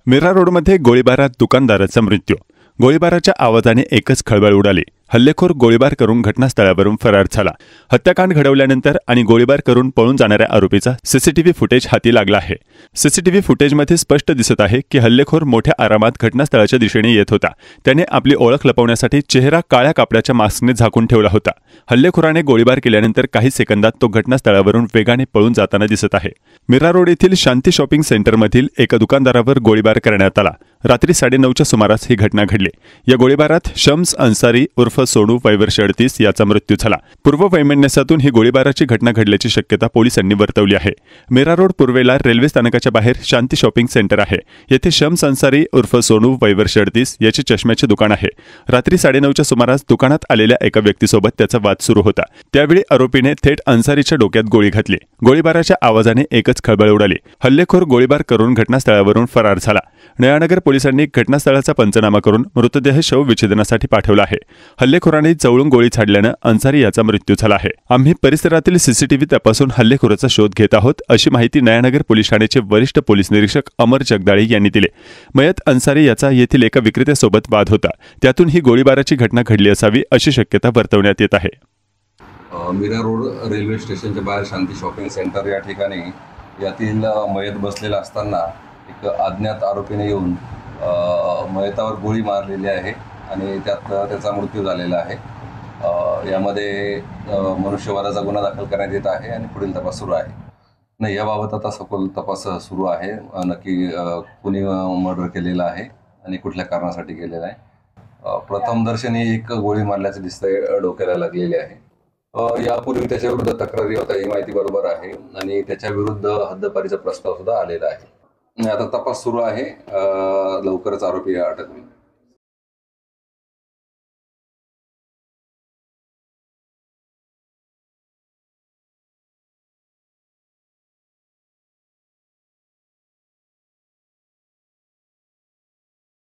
मीरा रोडमध्ये गोळीबारात दुकानदाराचा मृत्यू। गोळीबाराच्या आवाजाने एकच खळबळ उडाली। हल्लेखोर गोळीबार करून घटनास्थळावरून फरार झाला। हत्याकांड घडवल्यानंतर आणि गोळीबार करून पळून जाणाऱ्या आरोपीचा सीसीटीव्ही फुटेज हाती लागला आहे। सीसीटीव्ही फुटेजमध्ये स्पष्ट दिसत आहे की हल्लेखोर मोठ्या आरामात घटनास्थळाच्या दिशेने येत होता। त्याने आपली ओळख लपवण्यासाठी चेहरा काळ्या कापडाच्या मास्कने झाकून ठेवला होता। हल्लेखोराने गोळीबार केल्यानंतर काही सेकंदात तो घटनास्थळावरून वेगाने पळून जाताना दिसत आहे। मीरा रोड येथील शांती शॉपिंग सेंटरमधील एका दुकानदारावर गोळीबार करण्यात आला। रात्री 9:30च्या सुमारास ही घटना घडली। या गोळीबारात शम्स अन्सारी उर्फ सोनू वय वर्ष 38 याचा मृत्यू झाला। पूर्व वैमनस्यातून ही गोळीबाराची घटना घडल्याची शक्यता पोलिसांनी वर्तवली आहे। मीरा रोड पूर्वेला रेल्वे स्थानकाच्या बाहेर शांती शॉपिंग सेंटर आहे। येथे शम्स अन्सारी उर्फ सोनू वय वर्ष 38 याचे चष्म्याचे दुकान आहे। रात्री 9:30च्या सुमारास दुकानात आलेल्या एका व्यक्तीसोबत त्याचा वाद सुरू होता। त्यावेळी आरोपीने थेट अन्सारीच्या डोक्यात गोळी घातली। गोळीबाराच्या आवाजाने एकच खळबळ उडाली। हल्लेखोर गोळीबार करून घटनास्थळावरून फरार झाला। नयानगर पोलिसांनी घटनास्थळाचा पंचनामा करून मृतदेह शवविच्छेदनासाठी पाठवला आहे। हल्लेखोराने जवळून गोळी झाडल्याने अन्सारी याचा मृत्यू झाला आहे। आम्ही परिसरातील सीसीटीव्ही तपासून हल्लेखोराचा शोध घेत आहोत, अशी माहिती नयानगर पोलीस ठाण्याचे वरिष्ठ पोलीस निरीक्षक अमर जगदाळे यांनी दिली। मयत अन्सारी याचा येथील एका विक्रेत्यासोबत वाद होता, त्यातून ही गोळीबाराची घटना घडली असावी अशी शक्यता वर्तवण्यात येत आहे। मीरा रोड रेल्वे स्टेशनच्या बाहेर शांती शॉपिंग सेंटर या ठिकाणी यातील मयत बसलेला असताना एक अज्ञात आरोपीने येऊन मयतावर गोळी मारलेली आहे आणि त्यात त्याचा मृत्यू झालेला आहे। यामध्ये मनुष्यवधाचा गुन्हा दाखल करण्यात येत आहे आणि पुढील तपास सुरू आहे। नाही, याबाबत आता सखोल तपास सुरू आहे। नक्की कुणी मर्डर केलेला आहे आणि कुठल्या कारणासाठी केलेला आहे। प्रथमदर्शनी एक गोळी मारल्याचं दिसतंय, डोक्याला लागलेली आहे। यापूर्वी त्याच्या विरुद्ध तक्रारी होता, ही माहिती बरोबर आहे आणि त्याच्या विरुद्ध हद्दपारीचा प्रस्ताव सुद्धा आलेला आहे। आता तपास सुरू आहे, लवकरच आरोपी अटक होईल।